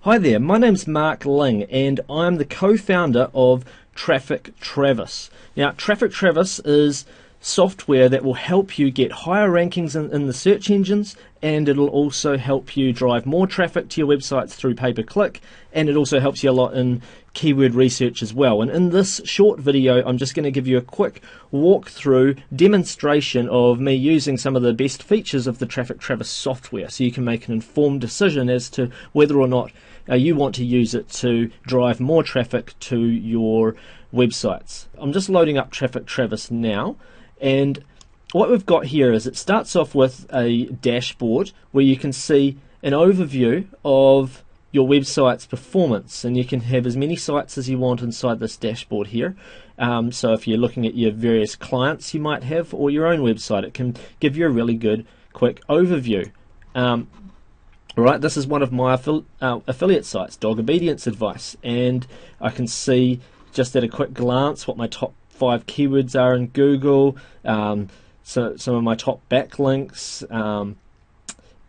Hi there, my name's Mark Ling and I'm the co-founder of Traffic Travis. Now, Traffic Travis is software that will help you get higher rankings in the search engines, and it'll also help you drive more traffic to your websites through pay-per-click, and it also helps you a lot in keyword research as well. And in this short video, I'm just going to give you a quick walkthrough demonstration of me using some of the best features of the Traffic Travis software, so you can make an informed decision as to whether or not you want to use it to drive more traffic to your websites. I'm just loading up Traffic Travis now, and what we've got here is it starts off with a dashboard where you can see an overview of your website's performance, and you can have as many sites as you want inside this dashboard here. So if you're looking at your various clients you might have or your own website, it can give you a really good quick overview. Right, this is one of my affiliate sites, Dog Obedience Advice, and I can see just at a quick glance what my top 5 keywords are in Google, so some of my top backlinks,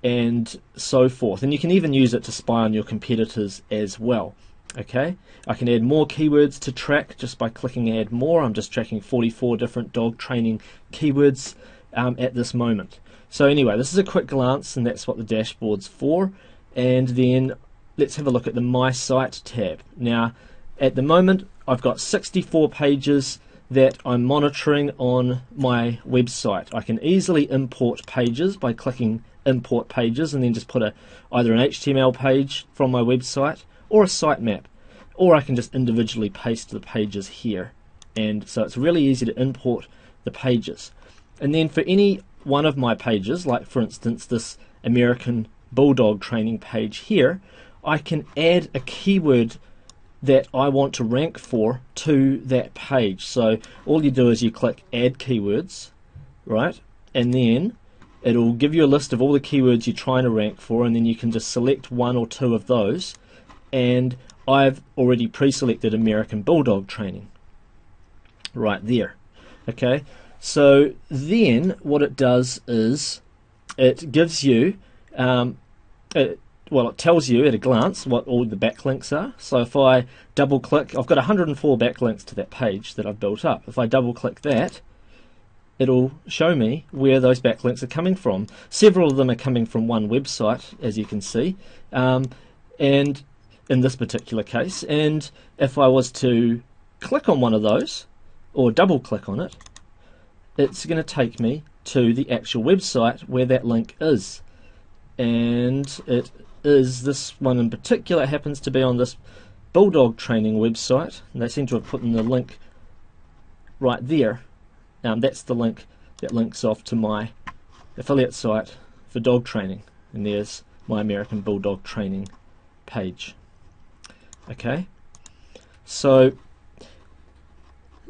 and so forth. And you can even use it to spy on your competitors as well. Okay, I can add more keywords to track just by clicking add more. I'm just tracking 44 different dog training keywords at this moment. So anyway, this is a quick glance, and that's what the dashboard's for. And then let's have a look at the My Site tab. Now, at the moment, I've got 64 pages that I'm monitoring on my website. I can easily import pages by clicking Import Pages, and then just put either an HTML page from my website or a sitemap, or I can just individually paste the pages here. And so it's really easy to import the pages. And then for any one of my pages, like for instance this American Bulldog training page here, I can add a keyword that I want to rank for to that page. So all you do is you click add keywords, right, and then it'll give you a list of all the keywords you're trying to rank for, and then you can just select one or two of those, and I've already pre-selected American Bulldog training right there. Okay, so then what it does is it gives you it tells you at a glance what all the backlinks are. So if I double click, I've got 104 backlinks to that page that I've built up. If I double click that, it'll show me where those backlinks are coming from. Several of them are coming from one website, as you can see, and in this particular case. And if I was to click on one of those or double click on it, it's going to take me to the actual website where that link is. And it is this one in particular. It happens to be on this Bulldog training website, and they seem to have put in the link right there. That's the link that links off to my affiliate site for dog training, and there's my American Bulldog training page. Okay, so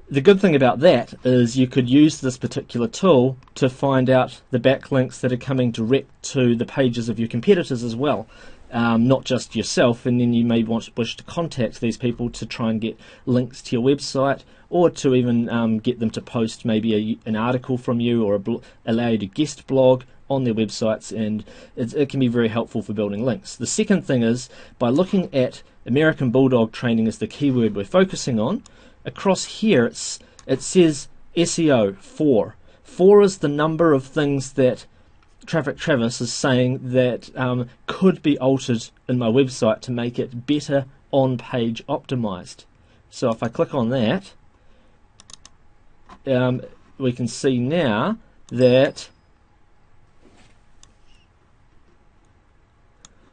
the good thing about that is you could use this particular tool to find out the backlinks that are coming direct to the pages of your competitors as well, not just yourself. And then you may wish to contact these people to try and get links to your website, or to even get them to post maybe an article from you, or allow you to guest blog on their websites, and it can be very helpful for building links. The second thing is, by looking at American Bulldog training as the keyword we're focusing on, across here it says SEO 4. 4 is the number of things that Traffic Travis is saying that could be altered in my website to make it better on-page optimized. So if I click on that, we can see now that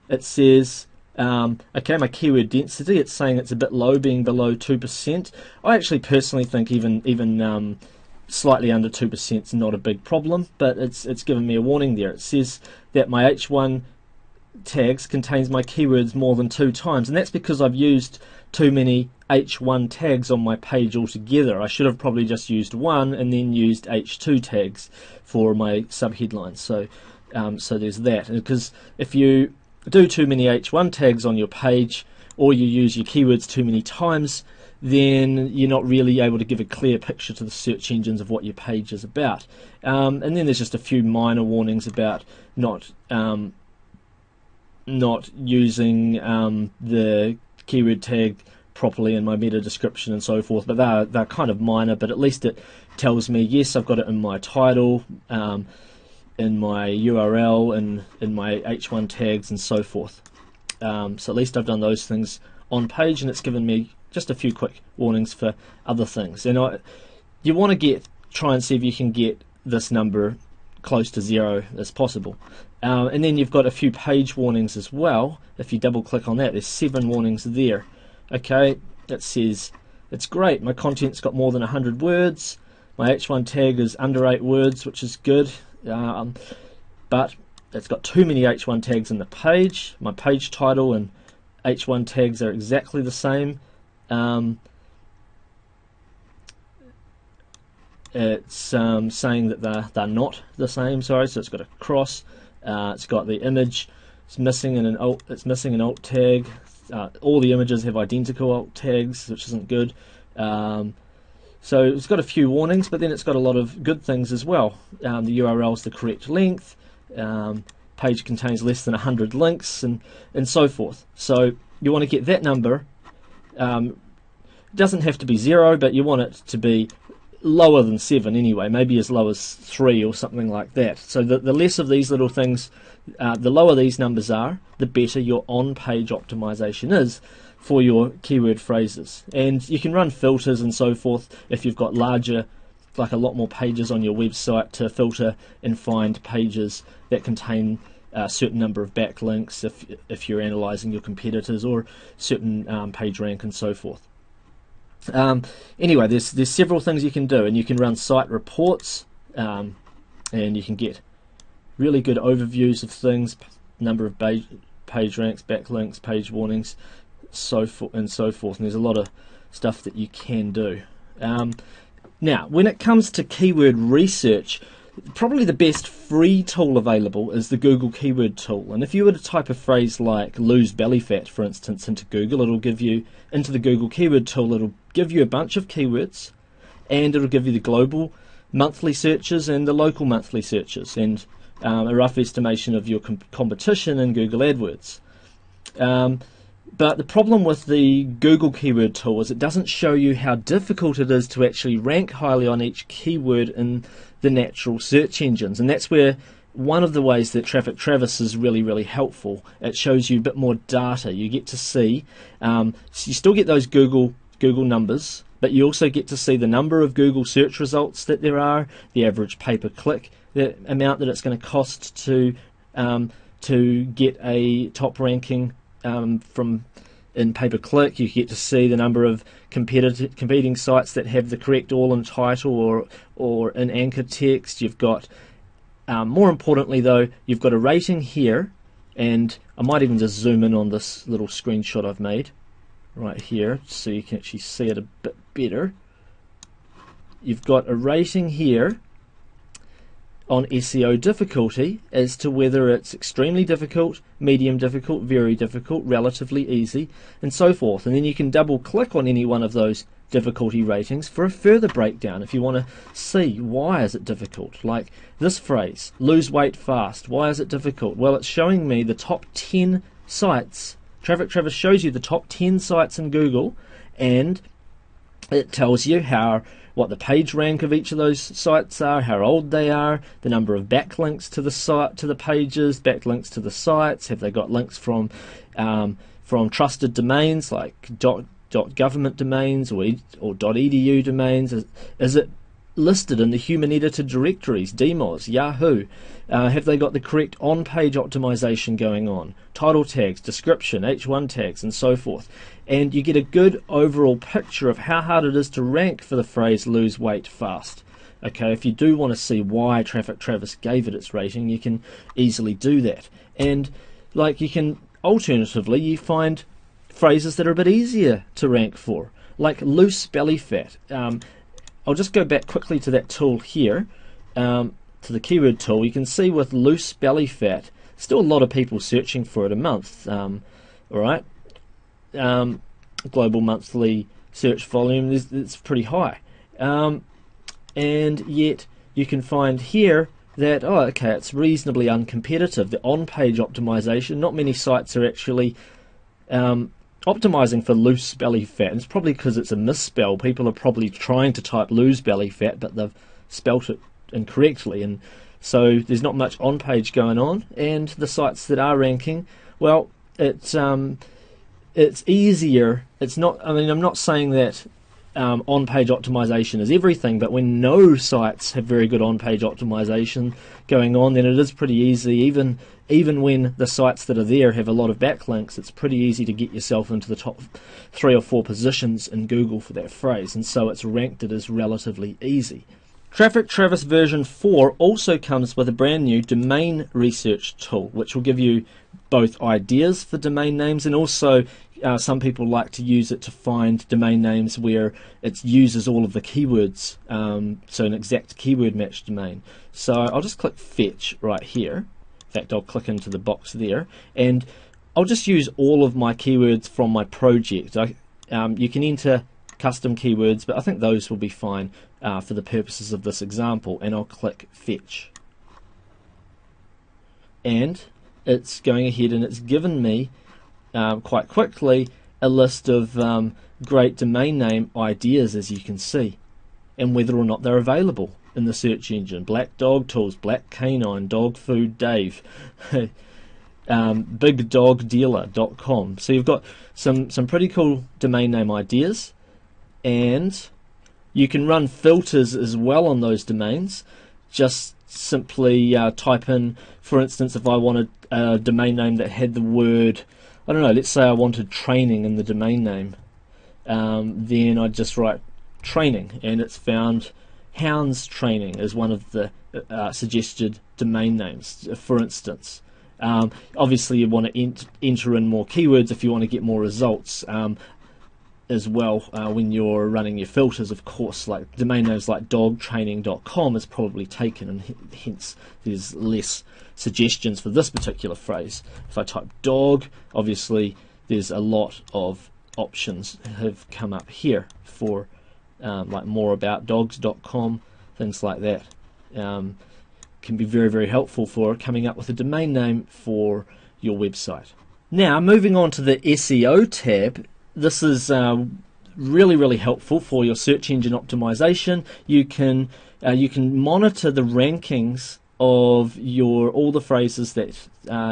it says okay, my keyword density, it's saying it's a bit low, being below 2%. I actually personally think even slightly under 2% is not a big problem, but it's given me a warning there. It says that my H1 tags contains my keywords more than 2 times, and that's because I've used too many H1 tags on my page altogether. I should have probably just used 1 and then used H2 tags for my subheadlines. So there's that, because if you do too many H1 tags on your page, or you use your keywords too many times, then you're not really able to give a clear picture to the search engines of what your page is about. And then there's just a few minor warnings about not not using the keyword tag properly in my meta description and so forth, but they're kind of minor. But at least it tells me, yes, I've got it in my title, in my URL, and in my H1 tags and so forth. So at least I've done those things on page, and it's given me just a few quick warnings for other things. And you want to try and see if you can get this number close to 0 as possible. And then you've got a few page warnings as well. If you double click on that, there's 7 warnings there. Okay, it says it's great, my content's got more than 100 words, my H1 tag is under 8 words, which is good, but it's got too many H1 tags in the page. My page title and H1 tags are exactly the same. It's saying that they're not the same, sorry, so it's got a cross, it's got the image, it's missing an alt tag. All the images have identical alt tags, which isn't good. So it's got a few warnings, but then it's got a lot of good things as well. The URL is the correct length, page contains less than 100 links, and so forth. So you want to get that number. It doesn't have to be 0, but you want it to be lower than 7 anyway, maybe as low as 3 or something like that. So the less of these little things, the lower these numbers are, the better your on-page optimization is for your keyword phrases. And you can run filters and so forth if you've got larger, like a lot more pages on your website, to filter and find pages that contain a certain number of backlinks if you're analyzing your competitors, or certain page rank and so forth. Anyway, there's several things you can do, and you can run site reports, and you can get really good overviews of things, number of page ranks, backlinks, page warnings, so forth and so forth. And there's a lot of stuff that you can do. Now, when it comes to keyword research, probably the best free tool available is the Google Keyword Tool. And if you were to type a phrase like lose belly fat, for instance, into Google, it'll give you, into the Google Keyword Tool, it'll give you a bunch of keywords, and it'll give you the global monthly searches and the local monthly searches, and a rough estimation of your competition in Google AdWords. But the problem with the Google Keyword Tool is it doesn't show you how difficult it is to actually rank highly on each keyword in the natural search engines. And that's where one of the ways that Traffic Travis is really, really helpful. It shows you a bit more data. You get to see, so you still get those Google numbers, but you also get to see the number of Google search results that there are, the average pay-per-click, the amount that it's going to cost to get a top ranking in pay-per-click. You get to see the number of competing sites that have the correct all-in title or in anchor text. You've got, more importantly though, you've got a rating here, and I might even just zoom in on this little screenshot I've made right here so you can actually see it a bit better. You've got a rating here on SEO difficulty as to whether it's extremely difficult, medium difficult, very difficult, relatively easy, and so forth. And then you can double click on any one of those difficulty ratings for a further breakdown if you want to see why is it difficult. Like this phrase, lose weight fast, why is it difficult? Well, it's showing me the top 10 sites. Traffic Travis shows you the top 10 sites in Google, and it tells you what the page rank of each of those sites are, how old they are, the number of backlinks to the site, to the pages, backlinks to the sites, have they got links from trusted domains like .government domains or .edu domains, is it listed in the human edited directories, DMOZ, Yahoo, have they got the correct on-page optimization going on, title tags, description, H1 tags, and so forth. And you get a good overall picture of how hard it is to rank for the phrase lose weight fast. Okay, if you do want to see why Traffic Travis gave it its rating, you can easily do that. And like, you can alternatively, you find phrases that are a bit easier to rank for, like loose belly fat. I'll just go back quickly to that tool here, to the keyword tool. You can see with loose belly fat, still a lot of people searching for it a month. Alright, global monthly search volume, it's pretty high. And yet you can find here that, oh, okay, it's reasonably uncompetitive. The on-page optimization, not many sites are actually optimizing for loose belly fat. And it's probably because it's a misspell. People are probably trying to type loose belly fat, but they've spelt it incorrectly, and so there's not much on-page going on. And the sites that are ranking, well, it's easier. It's not. I mean, I'm not saying that on-page optimization is everything, but when no sites have very good on-page optimization going on, then it is pretty easy. Even when the sites that are there have a lot of backlinks, it's pretty easy to get yourself into the top 3 or 4 positions in Google for that phrase, and so it's ranked it as relatively easy. Traffic Travis version 4 also comes with a brand new domain research tool, which will give you both ideas for domain names, and also some people like to use it to find domain names where it uses all of the keywords, so an exact keyword match domain. So I'll just click fetch right here. In fact, I'll click into the box there, and I'll just use all of my keywords from my project. You can enter custom keywords, but I think those will be fine for the purposes of this example, and I'll click fetch, and it's going ahead and it's given me quite quickly a list of great domain name ideas, as you can see, and whether or not they're available in the search engine. Black Dog Tools, Black Canine, Dog Food Dave, BigDogDealer.com. So you've got some pretty cool domain name ideas, and you can run filters as well on those domains. Just simply type in, for instance, if I wanted a domain name that had the word, I don't know, let's say I wanted training in the domain name, then I'd just write training, and it's found Hounds Training as one of the suggested domain names, for instance. Obviously you want to enter in more keywords if you want to get more results as well when you're running your filters. Of course, like domain names like dogtraining.com is probably taken, and hence there's less suggestions for this particular phrase. If I type dog, obviously there's a lot of options have come up here for like moreaboutdogs.com, things like that. Can be very, very helpful for coming up with a domain name for your website. Now, moving on to the SEO tab, this is really, really helpful for your search engine optimization. You can monitor the rankings of all the phrases that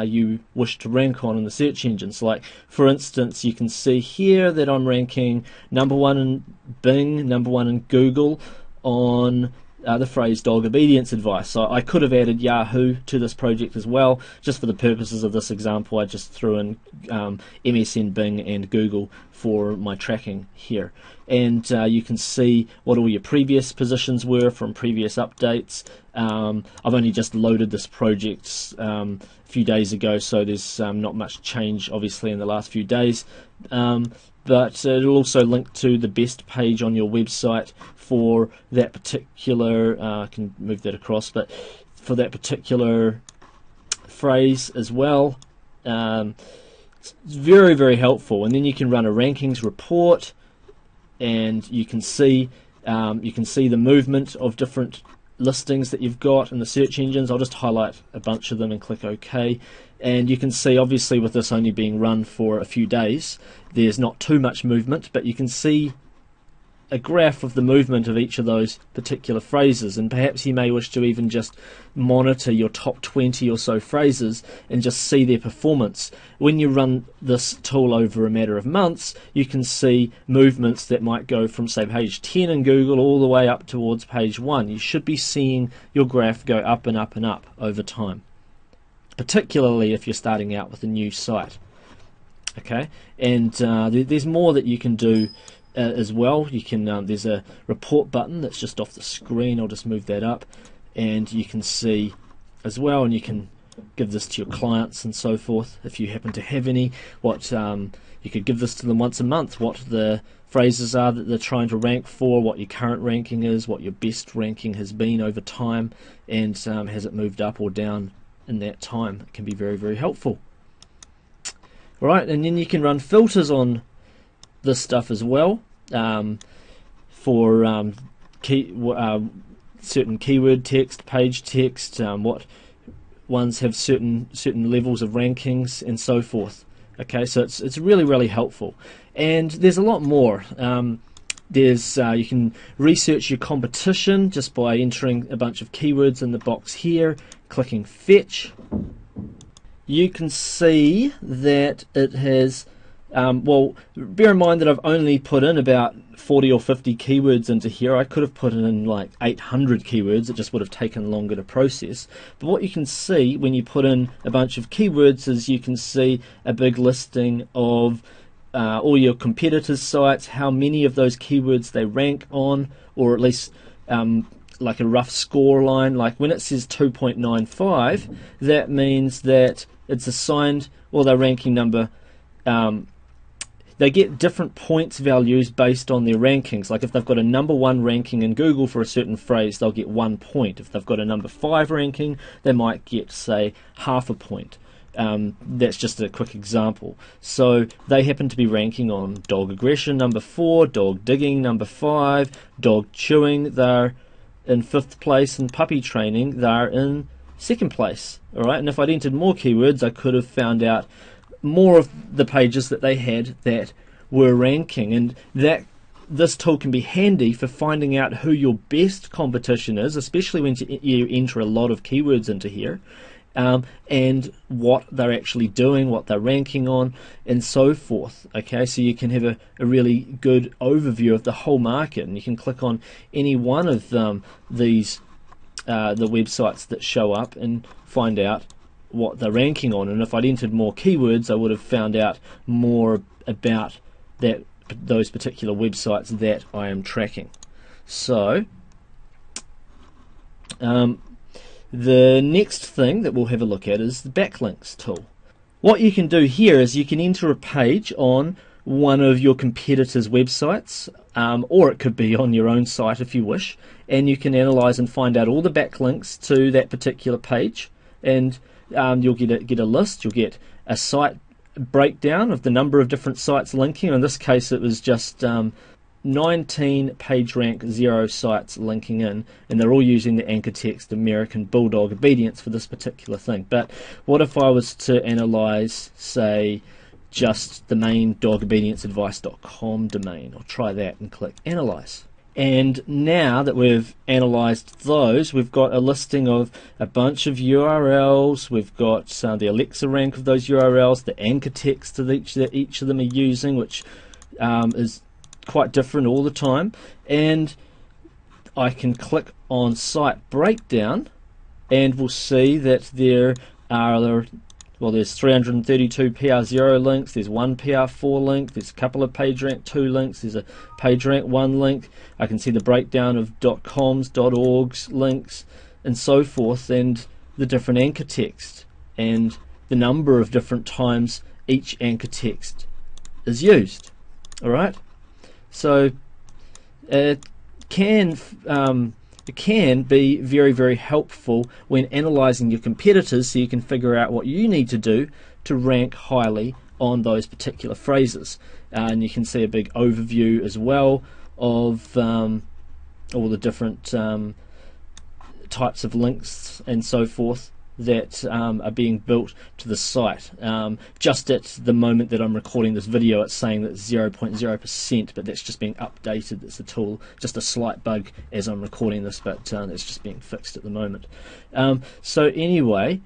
you wish to rank on in the search engines. Like, for instance, you can see here that I'm ranking #1 in Bing, #1 in Google on the phrase dog obedience advice. So I could have added Yahoo to this project as well. Just for the purposes of this example, I just threw in MSN, Bing and Google for my tracking here. And you can see what all your previous positions were from previous updates. I've only just loaded this project a few days ago, so there's not much change obviously in the last few days. But it'll also link to the best page on your website for that particular, I can move that across, but for that particular phrase as well. It's very, very helpful. And then you can run a rankings report, and you can see the movement of different listings that you've got in the search engines. I'll just highlight a bunch of them and click OK. And you can see, obviously, with this only being run for a few days, there's not too much movement, but you can see a graph of the movement of each of those particular phrases. And perhaps you may wish to even just monitor your top 20 or so phrases and just see their performance. When you run this tool over a matter of months, you can see movements that might go from, say, page 10 in Google all the way up towards page 1. You should be seeing your graph go up and up and up over time, particularly if you're starting out with a new site. Okay, and there's more that you can do as well. You can there's a report button that's just off the screen. I'll just move that up, and you can see as well, and you can give this to your clients and so forth if you happen to have any. What you could give this to them once a month, what the phrases are that they're trying to rank for, what your current ranking is, what your best ranking has been over time, and has it moved up or down in that time. It can be very, very helpful. Alright, and then you can run filters on this stuff as well for certain keyword text, page text, what ones have certain levels of rankings, and so forth. Okay, so it's really helpful, and there's a lot more. You can research your competition just by entering a bunch of keywords in the box here, clicking fetch. You can see that it has, well, bear in mind that I've only put in about 40 or 50 keywords into here. I could have put in like 800 keywords, it just would have taken longer to process. But what you can see when you put in a bunch of keywords is you can see a big listing of all your competitors' sites, how many of those keywords they rank on, or at least like a rough score line. Like when it says 2.95, that means that it's assigned, or their ranking number, they get different points values based on their rankings. Like if they've got a number 1 ranking in Google for a certain phrase, they'll get 1 point. If they've got a number 5 ranking, they might get, say, half a point. That's just a quick example. So they happen to be ranking on dog aggression number 4, dog digging number 5, dog chewing they're in 5th place, and puppy training they're in 2nd place. Alright, and if I'd entered more keywords, I could have found out more of the pages that they had that were ranking, and that this tool can be handy for finding out who your best competition is, especially when you enter a lot of keywords into here. And what they're actually doing, what they're ranking on, and so forth. Okay, so you can have a really good overview of the whole market, and you can click on any one of these the websites that show up and find out what they're ranking on. And if I'd entered more keywords, I would have found out more about those particular websites that I am tracking. So the next thing that we'll have a look at is the backlinks tool. What you can do here is you can enter a page on one of your competitors' websites, or it could be on your own site if you wish, and you can analyze and find out all the backlinks to that particular page, and you'll get a list. You'll get a site breakdown of the number of different sites linking. In this case it was just 19 page rank 0 sites linking in, and they're all using the anchor text American Bulldog Obedience for this particular thing. But what if I was to analyze, say, just the main dogobedienceadvice.com domain? I'll try that and click analyze. And now that we've analyzed those, we've got a listing of a bunch of URLs. We've got the Alexa rank of those URLs, the anchor text that each of them are using, which is quite different all the time. And I can click on site breakdown, and we'll see that there are, well, there's 332 PR0 links, there's 1 PR4 link, there's a couple of PageRank 2 links, there's a PageRank 1 link. I can see the breakdown of .coms, .orgs links, and so forth, and the different anchor text, and the number of different times each anchor text is used. Alright? So it can be very helpful when analyzing your competitors, so you can figure out what you need to do to rank highly on those particular phrases. And you can see a big overview as well of all the different types of links and so forth that are being built to the site. Just at the moment that I'm recording this video, it's saying that 0.0%, but that's just being updated. It's a tool, just a slight bug as I'm recording this, but it's just being fixed at the moment. So anyway,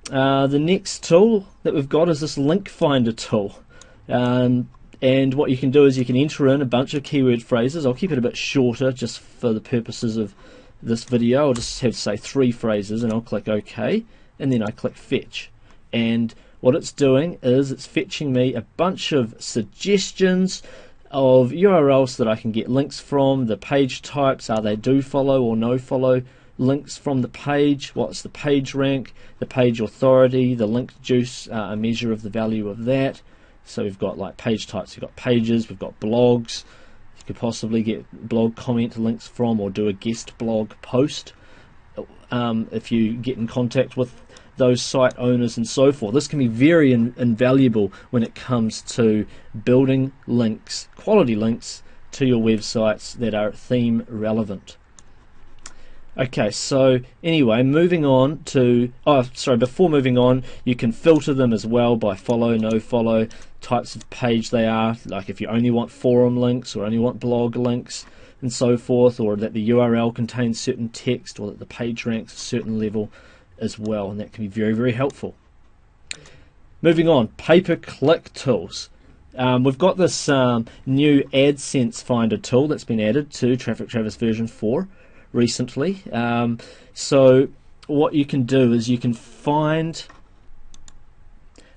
the next tool that we've got is this link finder tool. And what you can do is you can enter in a bunch of keyword phrases. I'll keep it a bit shorter just for the purposes of this video. I'll just have, say, 3 phrases, and I'll click OK, and then I click fetch. And what it's doing is it's fetching me a bunch of suggestions of URLs that I can get links from, the page types, are they do follow or no follow links from the page, what's the page rank, the page authority, the link juice, a measure of the value of that. So we've got like page types, we've got pages, we've got blogs. You could possibly get blog comment links from, or do a guest blog post if you get in contact with those site owners and so forth. This can be very invaluable when it comes to building links, quality links to your websites that are theme relevant. Okay, so anyway, moving on to, before moving on, you can filter them as well by follow, no follow, types of page they are, like if you only want forum links or only want blog links and so forth, or that the URL contains certain text, or that the page ranks a certain level as well, and that can be very, very helpful. Moving on, pay-per-click tools. We've got this new AdSense Finder tool that's been added to Traffic Travis version 4 recently. So what you can do is you can find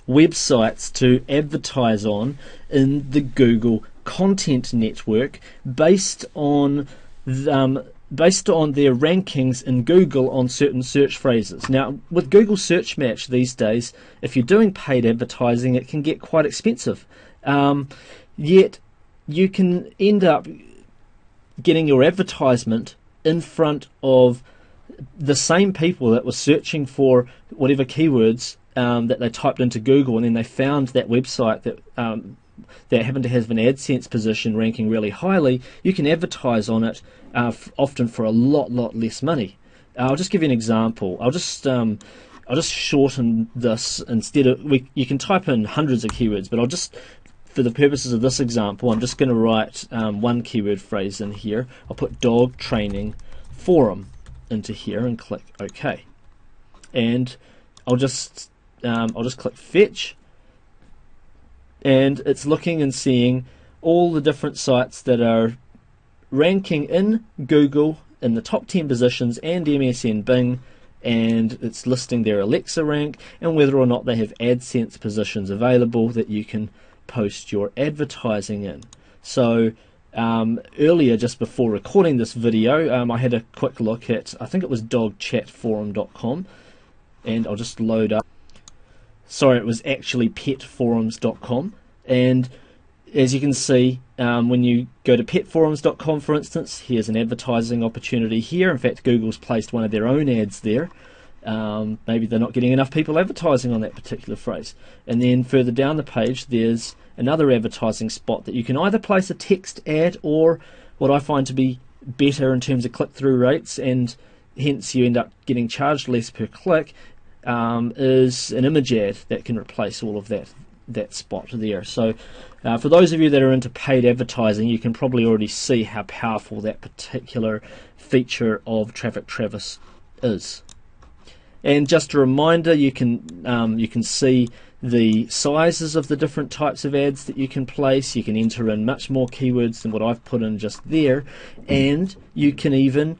websites to advertise on in the Google Content Network based on their rankings in Google on certain search phrases. Now, with Google Search Match these days, if you're doing paid advertising, it can get quite expensive. Yet you can end up getting your advertisement in front of the same people that were searching for whatever keywords that they typed into Google, and then they found that website that happened to have an AdSense position ranking really highly. You can advertise on it often for a lot less money. I'll just give you an example. I'll just shorten this. Instead of you can type in hundreds of keywords, but for the purposes of this example, I'm just going to write one keyword phrase in here. I'll put dog training forum into here and click OK. And I'll just click fetch, and it's looking and seeing all the different sites that are ranking in Google in the top 10 positions and MSN Bing, and it's listing their Alexa rank and whether or not they have AdSense positions available that you can post your advertising in. So earlier, just before recording this video, I had a quick look at, I think it was dogchatforum.com, and I'll just load up. Sorry, it was actually petforums.com, and as you can see, when you go to petforums.com, for instance, here's an advertising opportunity here. In fact, Google's placed one of their own ads there. Maybe they're not getting enough people advertising on that particular phrase. And then further down the page, there's another advertising spot that you can either place a text ad, or what I find to be better in terms of click-through rates, and hence you end up getting charged less per click, is an image ad that can replace all of that spot there. So for those of you that are into paid advertising, you can probably already see how powerful that particular feature of Traffic Travis is. And just a reminder, you can see the sizes of the different types of ads that you can place. You can enter in much more keywords than what I've put in just there, and you can even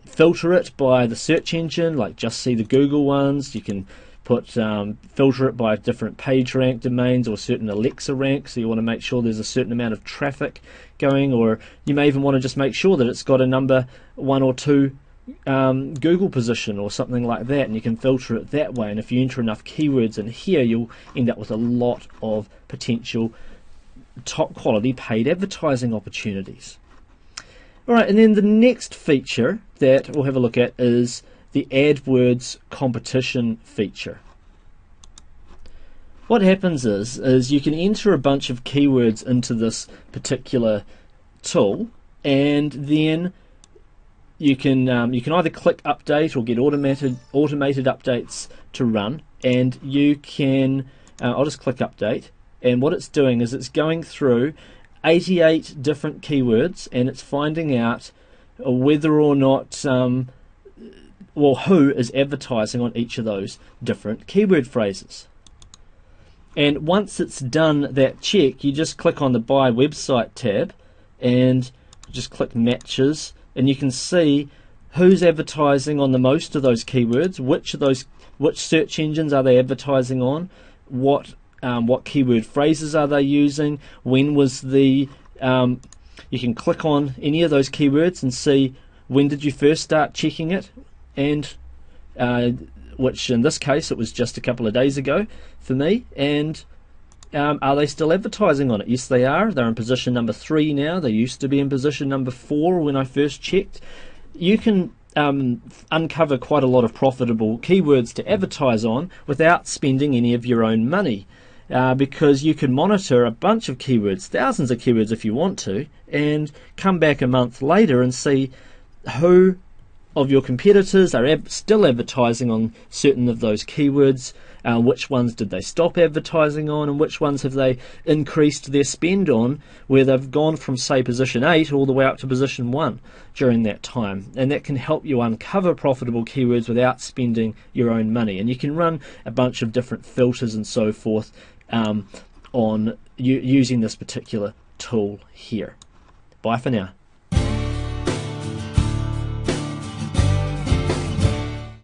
filter it by the search engine, like just see the Google ones. You can filter it by different page rank domains or certain Alexa ranks, so you want to make sure there's a certain amount of traffic going, or you may even want to just make sure that it's got a number 1 or 2 Google position or something like that, and you can filter it that way. And if you enter enough keywords in here, you'll end up with a lot of potential top quality paid advertising opportunities. Alright, and then the next feature that we'll have a look at is the AdWords competition feature. What happens is you can enter a bunch of keywords into this particular tool, and then you can either click update or get automated updates to run, and you can I'll just click update, and what it's doing is it's going through 88 different keywords, and it's finding out whether or not who is advertising on each of those different keyword phrases. And once it's done that check, you just click on the Buy Website tab and just click Matches, and you can see who's advertising on the most of those keywords, which search engines are they advertising on, what keyword phrases are they using, when was the you can click on any of those keywords and see when did you first start checking it, and which in this case it was just a couple of days ago for me, and are they still advertising on it? Yes, they are. They're in position number 3 now. They used to be in position number 4 when I first checked. You can uncover quite a lot of profitable keywords to advertise on without spending any of your own money, because you can monitor a bunch of keywords, thousands of keywords if you want to, and come back a month later and see who of your competitors are still advertising on certain of those keywords. Which ones did they stop advertising on, and which ones have they increased their spend on, where they've gone from, say, position 8 all the way up to position 1 during that time. And that can help you uncover profitable keywords without spending your own money. And you can run a bunch of different filters and so forth on using this particular tool here. Bye for now.